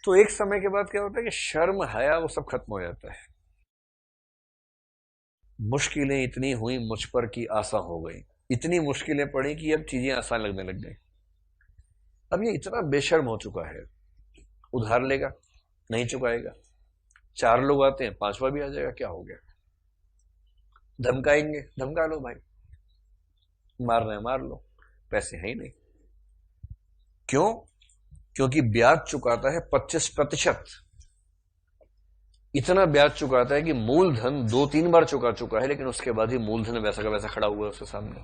तो एक समय के बाद क्या होता है कि शर्म हया वो सब खत्म हो जाता है। मुश्किलें इतनी हुई मुझ पर कि आसान हो गई, इतनी मुश्किलें पड़ी कि अब चीजें आसान लगने लग गई। अब ये इतना बेशर्म हो चुका है, उधार लेगा नहीं चुकाएगा, चार लोग आते हैं पांचवा भी आ जाएगा, क्या हो गया, धमकाएंगे धमका लो भाई, मारना है मार लो, पैसे है ही नहीं। क्यों? क्योंकि ब्याज चुकाता है 25%। इतना ब्याज चुकाता है कि मूलधन 2-3 बार चुका है, लेकिन उसके बाद ही मूलधन वैसा का वैसा खड़ा हुआ है उसके सामने।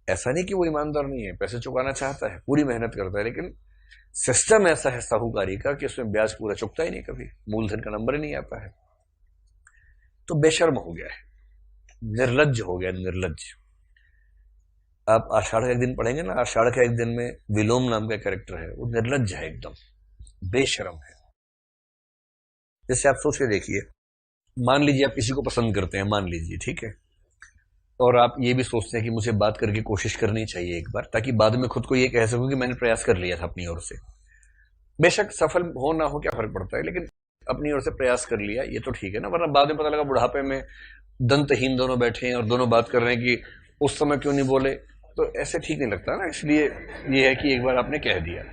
ऐसा नहीं कि वो ईमानदार नहीं है, पैसे चुकाना चाहता है, पूरी मेहनत करता है, लेकिन सिस्टम ऐसा है साहूकारी का कि उसमें ब्याज पूरा चुकता ही नहीं, कभी मूलधन का नंबर ही नहीं आता है। तो बेशर्म हो गया है, निर्लज्ज हो गया, निर्लज्ज। आप आषाढ़ का एक दिन पढ़ेंगे ना, आषाढ़ का एक दिन में विलोम नाम का कैरेक्टर है, वो निर्लज्ज है, एकदम बेशर्म है। जैसे आप सोच के देखिए, मान लीजिए आप किसी को पसंद करते हैं, मान लीजिए, ठीक है, और आप ये भी सोचते हैं कि मुझे बात करके कोशिश करनी चाहिए एक बार, ताकि बाद में खुद को ये कह सकूं कि मैंने प्रयास कर लिया था अपनी ओर से। बेशक सफल हो ना हो क्या फर्क पड़ता है, लेकिन अपनी ओर से प्रयास कर लिया, ये तो ठीक है ना। वरना बाद में पता लगा बुढ़ापे में दंतहीन दोनों बैठे हैं और दोनों बात कर रहे हैं कि उस समय क्यों नहीं बोले, तो ऐसे ठीक नहीं लगता ना। इसलिए ये है कि एक बार आपने कह दिया।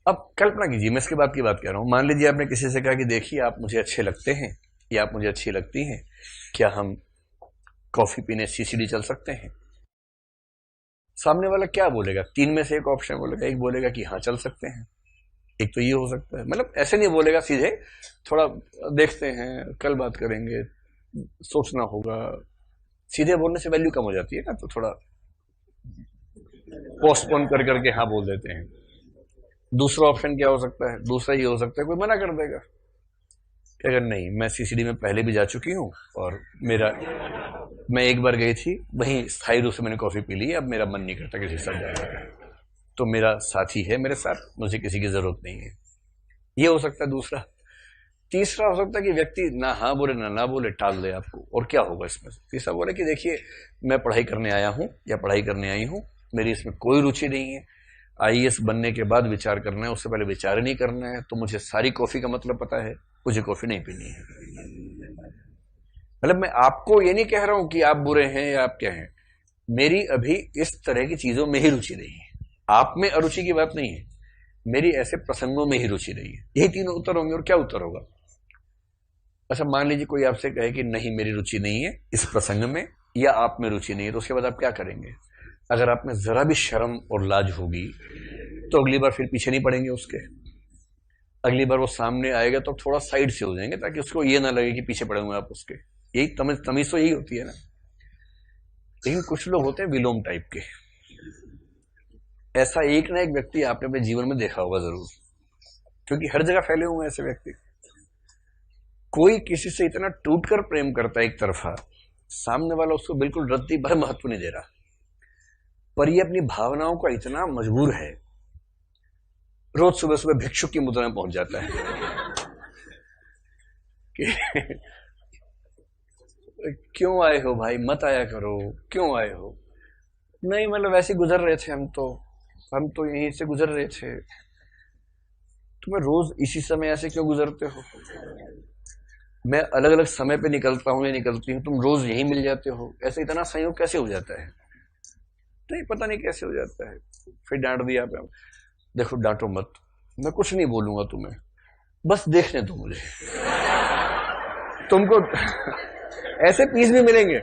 अब कल्पना कीजिए, मैं इसके बाद की बात कह रहा हूं, मान लीजिए आपने किसी से कहा कि देखिए आप मुझे अच्छे लगते हैं या आप मुझे अच्छी लगती हैं, क्या हम कॉफी पीने सीसीडी चल सकते हैं? सामने वाला क्या बोलेगा? 3 में से एक ऑप्शन बोलेगा, एक बोलेगा कि हाँ चल सकते हैं, एक तो ये हो सकता है। मतलब ऐसे नहीं बोलेगा सीधे, थोड़ा देखते हैं, कल बात करेंगे, सोचना होगा। सीधे बोलने से वैल्यू कम हो जाती है ना, तो थोड़ा पोस्टपोन कर करके हाँ बोल देते हैं। दूसरा ऑप्शन क्या हो सकता है? दूसरा ये हो सकता है कोई मना कर देगा कि अगर नहीं, मैं सीसीडी में पहले भी जा चुकी हूँ और मेरा, मैं एक बार गई थी, वहीं स्थायी रूप से मैंने कॉफी पी ली, अब मेरा मन नहीं करता किसी के साथ जाने का, तो मेरा साथी है मेरे साथ, मुझे किसी की जरूरत नहीं है। ये हो सकता है दूसरा। तीसरा हो सकता है कि व्यक्ति ना हाँ बोले ना बोले, टाल दे आपको, और क्या होगा इसमें से? तीसरा बोले कि देखिए मैं पढ़ाई करने आया हूँ या पढ़ाई करने आई हूँ, मेरी इसमें कोई रुचि नहीं है, आईएएस बनने के बाद विचार करना है, उससे पहले विचार नहीं करना है, तो मुझे सारी कॉफी का मतलब पता है, मुझे कॉफी नहीं पीनी है। मतलब मैं आपको ये नहीं कह रहा हूं कि आप बुरे हैं या आप क्या हैं, मेरी अभी इस तरह की चीजों में ही रुचि नहीं है। आप में अरुचि की बात नहीं है, मेरी ऐसे प्रसंगों में ही रुचि नहीं है। यही तीनों उत्तर होंगे, और क्या उत्तर होगा? अच्छा, मान लीजिए कोई आपसे कहे कि नहीं मेरी रुचि नहीं है इस प्रसंग में, या आप में रुचि नहीं है, तो उसके बाद आप क्या करेंगे? अगर आप में जरा भी शर्म और लाज होगी तो अगली बार फिर पीछे नहीं पड़ेंगे उसके। अगली बार वो सामने आएगा तो थोड़ा साइड से हो जाएंगे, ताकि उसको ये ना लगे कि पीछे पड़े हुए आप उसके। यही तमीज तो यही होती है ना। लेकिन कुछ लोग होते हैं विलोम टाइप के। ऐसा एक ना एक व्यक्ति आपने अपने जीवन में देखा होगा जरूर, क्योंकि हर जगह फैले हुए हैं ऐसे व्यक्ति। कोई किसी से इतना टूटकर प्रेम करता है एक तरफा, सामने वाला उसको बिल्कुल रत्ती भर महत्व नहीं दे रहा, पर ये अपनी भावनाओं का इतना मजबूर है, रोज सुबह सुबह भिक्षुक की मुद्रा में पहुंच जाता है कि क्यों आए हो भाई, मत आया करो, क्यों आए हो? नहीं मतलब वैसे गुजर रहे थे, हम तो यहीं से गुजर रहे थे। तुम्हें रोज इसी समय ऐसे क्यों गुजरते हो? मैं अलग अलग समय पे निकलता हूँ या निकलती हूँ, तुम रोज यहीं मिल जाते हो, ऐसे इतना संयोग कैसे हो जाता है? नहीं पता नहीं कैसे हो जाता है। फिर डांट दिया पे, देखो डांटो मत, मैं कुछ नहीं बोलूंगा तुम्हें, बस देखने दो मुझे, तुमको ऐसे पीस भी मिलेंगे,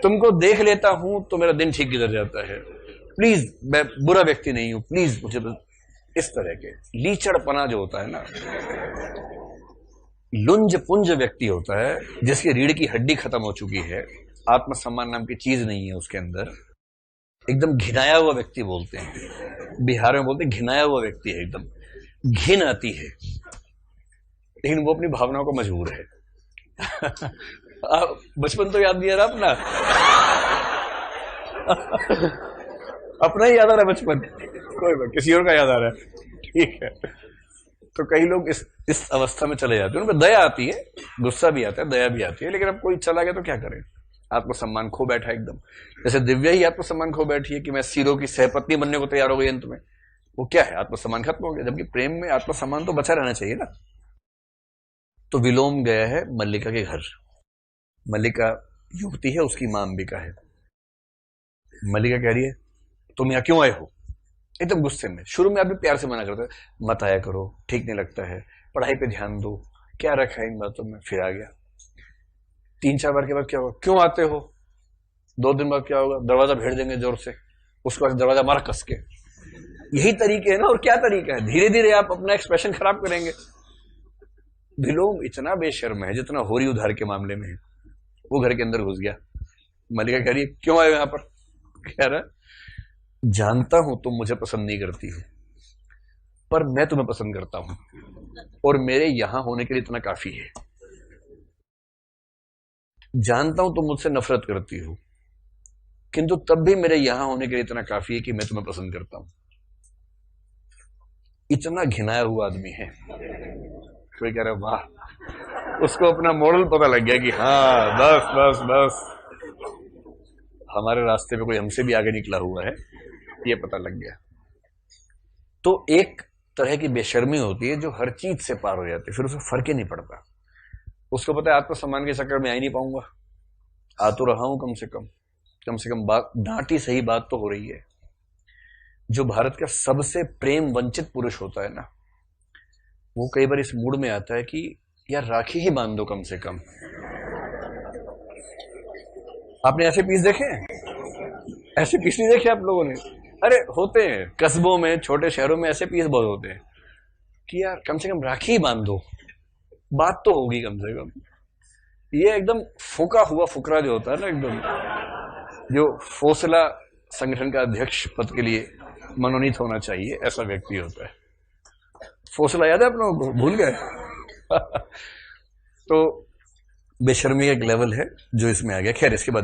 तुमको देख लेता हूं तो मेरा दिन ठीक गुजर जाता है, प्लीज, मैं बुरा व्यक्ति नहीं हूं, प्लीज मुझे बस। इस तरह के लीचड़पना जो होता है ना, लुंज पुंज व्यक्ति होता है जिसकी रीढ़ की हड्डी खत्म हो चुकी है, आत्मसम्मान नाम की चीज नहीं है उसके अंदर, एकदम घिनाया हुआ व्यक्ति बोलते हैं, बिहार में बोलते हैं घिनाया हुआ व्यक्ति है, एकदम घिन आती है, लेकिन वो अपनी भावनाओं को मजबूर है। बचपन तो याद नहीं आ रहा अपना? अपना ही याद आ रहा है बचपन, कोई बात, किसी और का याद आ रहा है, ठीक है। तो कई लोग इस अवस्था में चले जाते हैं, उनमें दया आती है, गुस्सा भी आता है, दया भी आती है, लेकिन अब कोई चला गया तो क्या करें? आत्मसम्मान खो बैठा एकदम। जैसे दिव्या ही आत्मसम्मान खो बैठी है कि मैं सीरो की सहपत्नी बनने को तैयार हो गई अंत में, वो क्या है, आत्मसम्मान खत्म हो गया, जबकि प्रेम में आत्मसम्मान तो बचा रहना चाहिए ना। तो विलोम गया है मल्लिका के घर। मल्लिका युवती है, उसकी मां अंबिका है। मल्लिका कह रही है तुम यहां क्यों आए हो, एकदम गुस्से में। शुरू में आप भी प्यार से मना करते हैं, मत आया करो, ठीक नहीं लगता है, पढ़ाई पे ध्यान दो, क्या रखा है इन बातों में। फिर आ गया। 3-4 बार के बाद क्या होगा, क्यों आते हो, 2 दिन बाद क्या होगा, दरवाजा भेड़ देंगे जोर से, उसके बाद दरवाजा मार कस के। यही तरीके है ना, और क्या तरीका है, धीरे धीरे आप अपना एक्सप्रेशन खराब करेंगे। विलोम इतना बेशर्म है जितना होरी उधार के मामले में है। वो घर के अंदर घुस गया। मल्लिका कह रही है क्यों आए हो यहां पर, कह रहा जानता हूं तुम मुझे पसंद नहीं करती हो, पर मैं तुम्हें पसंद करता हूं, और मेरे यहां होने के लिए इतना काफी है। जानता हूं तुम मुझसे नफरत करती हो, किंतु तब भी मेरे यहां होने के लिए इतना काफी है कि मैं तुम्हें पसंद करता हूं। इतना घिनाया हुआ आदमी है। कोई कह रहा है वाह, उसको अपना मॉडल पता लग गया कि हाँ बस बस बस, हमारे रास्ते पे कोई हमसे भी आगे निकला हुआ है, ये पता लग गया। तो एक तरह की बेशर्मी होती है जो हर चीज से पार हो जाती है, फिर उसे फर्क ही नहीं पड़ता। उसको पता है आत्मसम्मान के चक्कर में आ ही नहीं पाऊंगा, आ तो रहा हूं, कम से कम बात डांटी सही बात तो हो रही है। जो भारत का सबसे प्रेम वंचित पुरुष होता है ना, वो कई बार इस मूड में आता है कि यार राखी ही बांध दो कम से कम। आपने ऐसे पीस देखे हैं? ऐसे पीस नहीं देखे आप लोगों ने? अरे होते हैं कस्बों में, छोटे शहरों में ऐसे पीस बहुत होते हैं कि यार कम से कम राखी ही बांध दो, बात तो होगी कम से कम। ये एकदम फूका हुआ फुकरा जो होता है ना, एकदम जो फोसला संगठन का अध्यक्ष पद के लिए मनोनीत होना चाहिए, ऐसा व्यक्ति होता है। फोसला याद है आप लोगों को, भूल गए? तो बेशर्मी एक लेवल है जो इसमें आ गया। खैर इसके बाद